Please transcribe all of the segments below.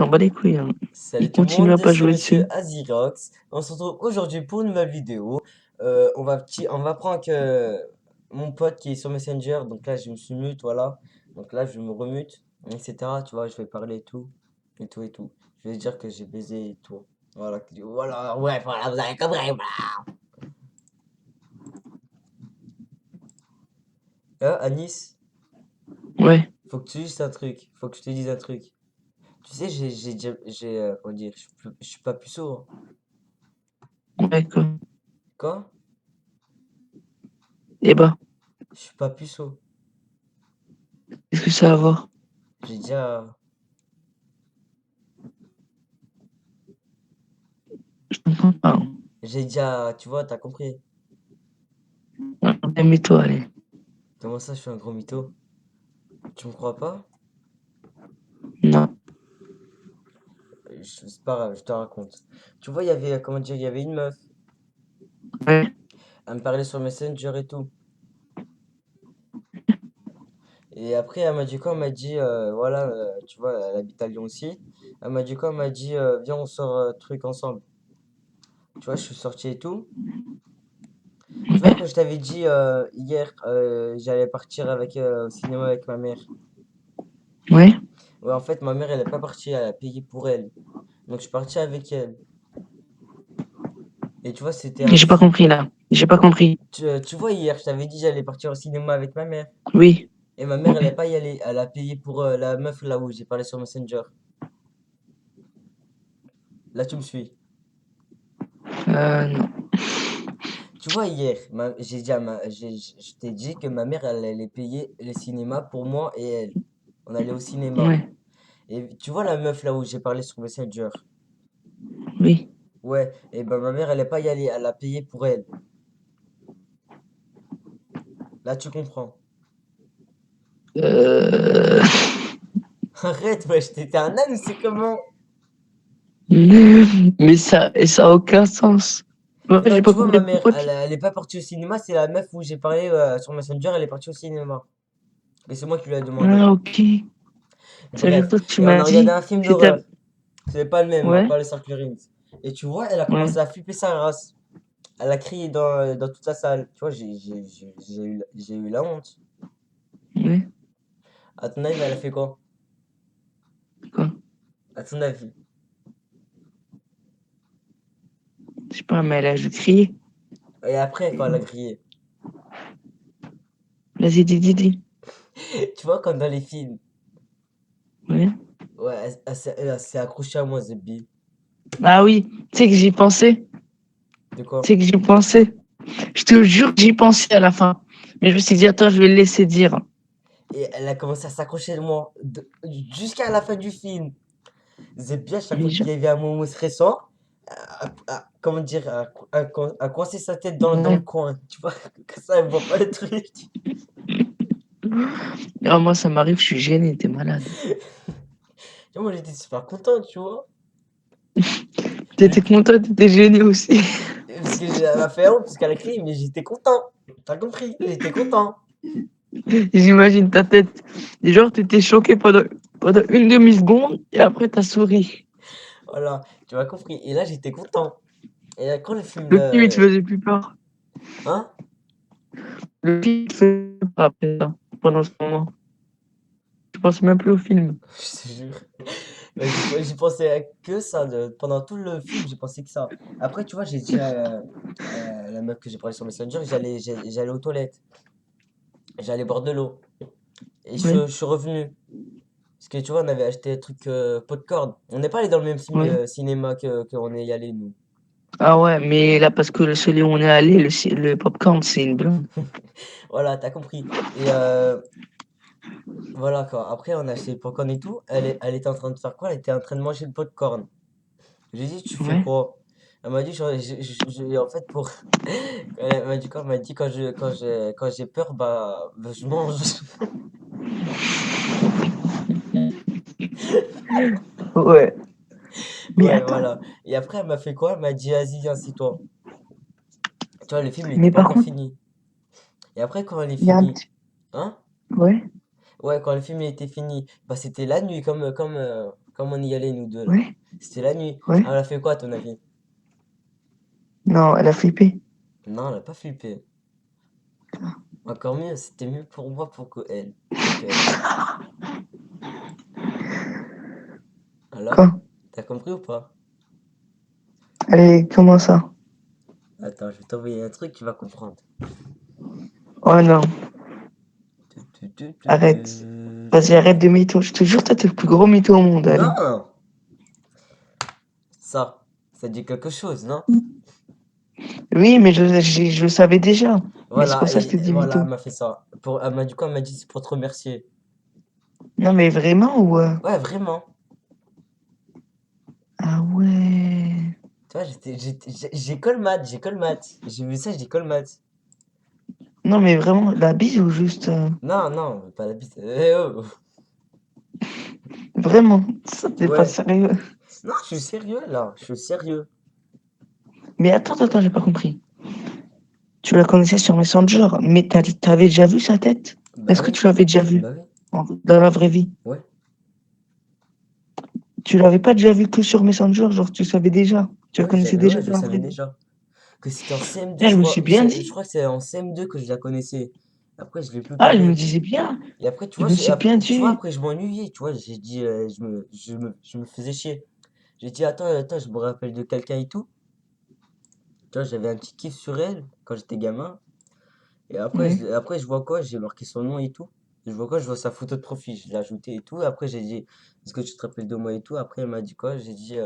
J'en bats les couilles, hein. Salut Il tout le continue à monde, pas c'est jouer Monsieur dessus. Azirox. On se retrouve aujourd'hui pour une nouvelle vidéo. On va prendre que mon pote qui est sur Messenger. Donc là, je me suis mute, voilà. Donc là, je me remute, etc. Tu vois, je vais parler et tout. Et tout et tout. Je vais dire que j'ai baisé et tout. Voilà, voilà, ouais, voilà, vous avez compris. Voilà. Anis, Ouais, faut que tu dises un truc. Faut que je te dise un truc. Tu sais, comment dire, je suis pas puceau, hein. ouais, quoi. Quoi? Eh ben, Je suis pas puceau. qu'est-ce que ça a à voir? J'ai déjà. Je comprends pas, hein. J'ai déjà, tu vois, t'as compris. Ouais, mais toi, allez. Comment ça, je suis un gros mytho? Tu me crois pas? Non. C'est pas grave, je te raconte. Tu vois, il y avait, comment dire, il y avait une meuf. Ouais, Elle me parlait sur Messenger et tout. Et après, elle m'a dit quoi? Elle m'a dit, voilà, tu vois, elle habite à Lyon aussi. Elle m'a dit quoi? Elle m'a dit, viens, on sort truc ensemble. Tu vois, je suis sorti et tout. Tu vois, ouais, quand je t'avais dit hier, j'allais partir avec, au cinéma avec ma mère. ouais. Ouais, en fait, ma mère, elle est pas partie, elle a payé pour elle. Donc, je suis parti avec elle. Et tu vois, c'était un J'ai pas film. compris, là. J'ai pas compris. Tu vois, hier, je t'avais dit j'allais partir au cinéma avec ma mère. Oui, Et ma mère, elle n'est ouais. pas y aller. Elle a payé pour la meuf là où j'ai parlé sur Messenger. Là, tu me suis. Non. Tu vois, hier, j'ai dit je t'ai dit que ma mère, elle allait payer le cinéma pour moi et elle. On allait au cinéma. Ouais, Et tu vois la meuf là où j'ai parlé sur Messenger. oui. Ouais, et ben ma mère, elle n'est pas y aller. Elle a payé pour elle. Là, tu comprends. Euh... Arrête, wesh, t'étais un âne ou c'est comment? Mais ça a aucun sens. Ouais, j'ai pas Tu vois, ma compris mère, pourquoi elle est pas partie au cinéma. C'est la meuf où j'ai parlé sur Messenger. Elle est partie au cinéma. Et c'est moi qui lui ai demandé. Ah, ok. Ça veut dire Bref, que tu et on m'as a regardé dit un film que t'as... d'horreur. C'est pas le même, hein, Ouais, pas le Cercle Rings. Et tu vois, elle a ouais, commencé à flipper sa race. Elle a crié dans toute la salle. Tu vois, j'ai eu la honte. ouais. À ton avis, elle a fait quoi? Quoi? À ton avis. Je sais pas, mais elle a juste crié. Et après, quand elle a grillé. Vas-y, dis. Tu vois, comme dans les films. Ouais. Ouais, elle s'est accrochée à moi, Zebbi. Ah oui, tu sais que j'y pensais. De Tu quoi? sais que j'y pensais. Je te jure que j'y pensais à la fin. Mais je me suis dit, attends, je vais le laisser dire. Et elle a commencé à s'accrocher de moi. Jusqu'à la fin du film. Zebbi, à chaque Mais fois qu'il y avait un moment stressant, comment dire, à coincer sa tête dans le ouais. coin. Tu vois, que ça, elle voit pas le truc. Ah, moi, ça m'arrive, je suis gêné, t'es malade. Tu vois, moi, j'étais super content, tu vois. T'étais content, t'étais gêné aussi. Parce que elle m'a fait honte, parce qu'elle a crié, mais j'étais content. T'as compris? J'étais content. J'imagine ta tête. Et genre, t'étais choqué pendant une demi-seconde et après, t'as souri. Voilà, tu m'as compris. Et là, j'étais content. Et là, quand le film, Le film, il te faisait plus peur. hein? Le film, il te faisait peur après ça, pendant ce moment. Je pense même plus au film. Je te jure. Bah, j'y pensais à que ça. Pendant tout le film, j'ai pensé que ça. Après, tu vois, j'ai dit à la meuf que j'ai parlé sur Messenger, j'allais aux toilettes. J'allais boire de l'eau. Et Ouais, je suis revenu. Parce que tu vois, on avait acheté des trucs popcorn. On n'est pas allé dans le même ouais. cinéma qu'on est y allé, nous. Ah ouais, mais là, parce que celui où on est allé, le popcorn, c'est une blinde. Voilà, t'as compris. Et voilà quoi. Après, on a acheté le popcorn et tout. Elle était en train de faire quoi? Elle était en train de manger le popcorn. J'ai dit, tu fais Ouais. quoi? Elle m'a dit, en fait, pour. Elle m'a dit quoi? Elle m'a dit, quand j'ai peur, bah, je mange. Ouais. Mais Ouais, attends, voilà. Et après, elle m'a fait quoi? Elle m'a dit, vas-y, assis-toi. Tu vois, le film, il était mais pas par encore contre, fini. Et après, quand elle est il y a un finie. petit... Hein? Ouais, Ouais, quand le film il était fini, bah c'était la nuit, Comme on y allait, nous deux, là. Ouais, C'était la nuit. ouais. Ah, elle a fait quoi, à ton avis? Non, elle a flippé. Non, elle a pas flippé. Encore mieux, c'était mieux pour moi pour qu'elle. Alors? Quoi? T'as compris ou pas? Allez, comment ça? Attends, je vais t'envoyer un truc, tu vas comprendre. Oh non, Tu, tu, tu, tu, arrête. tu. Vas-y, arrête de mytho. Je te jure, toi, t'es le plus gros mytho au monde. Allez. Non! Ça dit quelque chose, non? Oui, mais je le savais déjà. Mais c'est Voilà, pour ça que je te dis voilà, mytho. elle m'a fait ça. Elle m'a dit quoi? Elle m'a dit c'est pour te remercier. Non, mais vraiment ou Ouais, vraiment. Ah ouais. Tu vois, j'ai colmate, j'ai colmate. J'ai vu ça, j'ai colmate. Non, mais vraiment, la bise ou juste. Non, non, pas la bite. Eh, oh. Vraiment, ça t'es pas Ouais. sérieux. Non, je suis sérieux là, je suis sérieux. Mais attends, j'ai pas compris. Tu la connaissais sur Messenger, mais t'avais déjà vu sa tête? Bah Est-ce que oui, tu l'avais déjà vu bah oui. dans la vraie vie? Ouais. Tu l'avais pas déjà vu que sur Messenger, genre tu savais déjà. Tu la connaissais déjà Ouais, je dans la savais vraie vie. déjà. Que c'était en CM2, Eh, je me suis bien je dit. crois que c'est en CM2 que je la connaissais. Après, je l'ai plus Ah, je me parlé. disais bien. Et après, tu Je vois, me suis bien tu vois, dit. après, je m'ennuyais, tu vois, j'ai dit, je me faisais chier. J'ai dit, attends, je me rappelle de quelqu'un et tout. Tu vois, j'avais un petit kiff sur elle quand j'étais gamin. Et après, Oui. après, je vois quoi? J'ai marqué son nom et tout. Je vois quoi? Je vois sa photo de profil. Je l'ai ajouté et tout. Après, j'ai dit, est-ce que tu te rappelles de moi et tout? Après, elle m'a dit quoi? J'ai dit,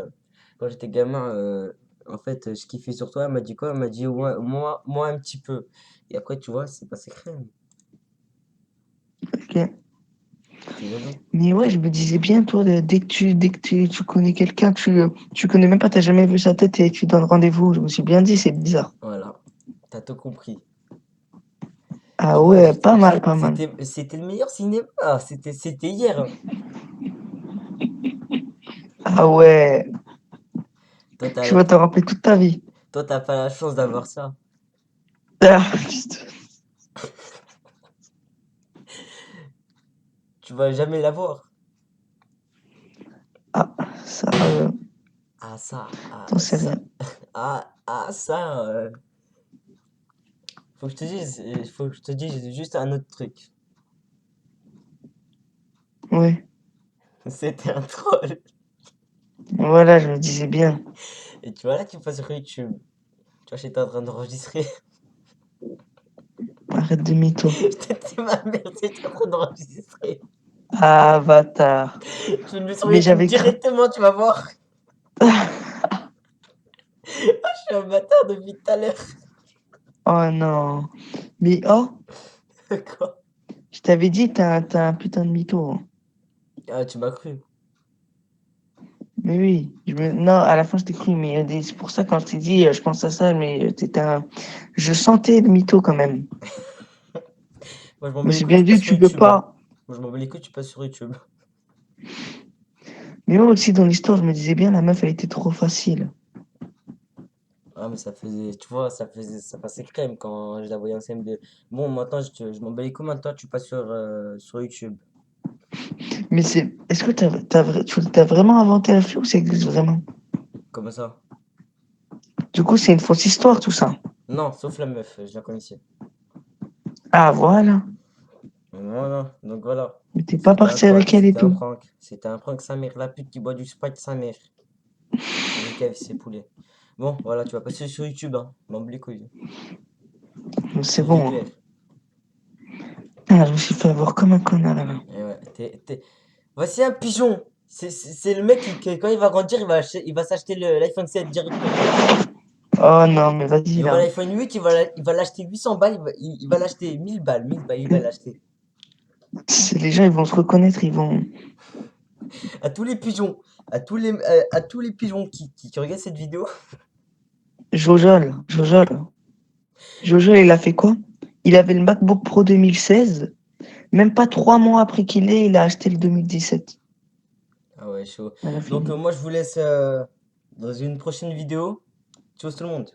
quand j'étais gamin, en fait, je kiffais sur toi. Elle m'a dit quoi? Elle m'a dit, ouais, moi, un petit peu. Et après, tu vois, c'est passé crème. Ok. T'es jaloux. Mais ouais, je me disais bien, toi, dès que tu connais quelqu'un, tu connais même pas, t'as jamais vu sa tête et tu donnes rendez-vous. Je me suis bien dit, c'est bizarre. Voilà. T'as tout compris. Ah Tu vois, ouais, pas mal, pas mal. c'était le meilleur cinéma. C'était hier, hein. Ah ouais, Toi, tu vas te rappeler toute ta vie. t'as pas la chance d'avoir ça. Ah, putain. Tu vas jamais l'avoir. Ah, ça, Ah, ça, t'en sais rien. ça. Faut que je te dise, faut que je te dise juste un autre truc. Ouais, C'était un troll. voilà, je me disais bien. Et tu vois, là, tu passes sur YouTube. Tu vois, j'étais en train d'enregistrer. Arrête de mytho. C'était ma mère, j'étais en train d'enregistrer. Ah, bâtard. Je vais le mettre sur Mais YouTube j'avais craint. directement, tu vas voir. Je suis un bâtard depuis tout à l'heure. Oh non. Mais oh, Quoi? je t'avais dit, t'as un putain de mytho, hein. Ah, tu m'as cru. Mais oui, non, à la fin, je t'ai cru, mais c'est pour ça, quand je t'ai dit, je pense à ça, mais je sentais le mytho quand même. Moi, je m'en Je me bats les suis couilles, bien tu passes dit, sur tu veux YouTube, hein. pas. Moi, je m'en bats les couilles, tu passes sur YouTube. Mais moi aussi, dans l'histoire, je me disais bien, la meuf, elle était trop facile. Ah, mais ça faisait, tu vois, ça passait crème quand je la voyais en CM2. Bon, maintenant, je m'en bats les couilles, maintenant, tu passes sur YouTube. Mais est-ce que t'as vraiment inventé la fille ou ça existe vraiment? Comment ça? Du coup, c'est une fausse histoire, tout ça. Non, sauf la meuf, je la connaissais. Ah, voilà. Voilà, donc voilà. Mais t'es pas parti avec elle et C'était un tout. prank. C'était un prank, sa mère, la pute qui boit du Sprite, sa mère. Du KFC poulet. Bon, voilà, tu vas passer sur YouTube, hein. M'en bats les couilles. C'est C'est bon, hein. VPR. Ah, je me suis fait avoir comme un connard, là. Et ouais, voici un pigeon. C'est le mec quand il va grandir, il va s'acheter l'iPhone 7 directement. Oh non, mais Il vas-y, y aura là. l'iPhone 8, il va l'acheter 800 balles, il va l'acheter 1000 balles, il va l'acheter. Les gens, ils vont se reconnaître, ils vont. À tous les pigeons, à tous les pigeons qui regardent cette vidéo. Jojol. Jojol, il a fait quoi? Il avait le MacBook Pro 2016. Même pas 3 mois après qu'il ait, il a acheté le 2017. Ah ouais, chaud. Elle a Donc fini. moi je vous laisse dans une prochaine vidéo. Ciao tout le monde.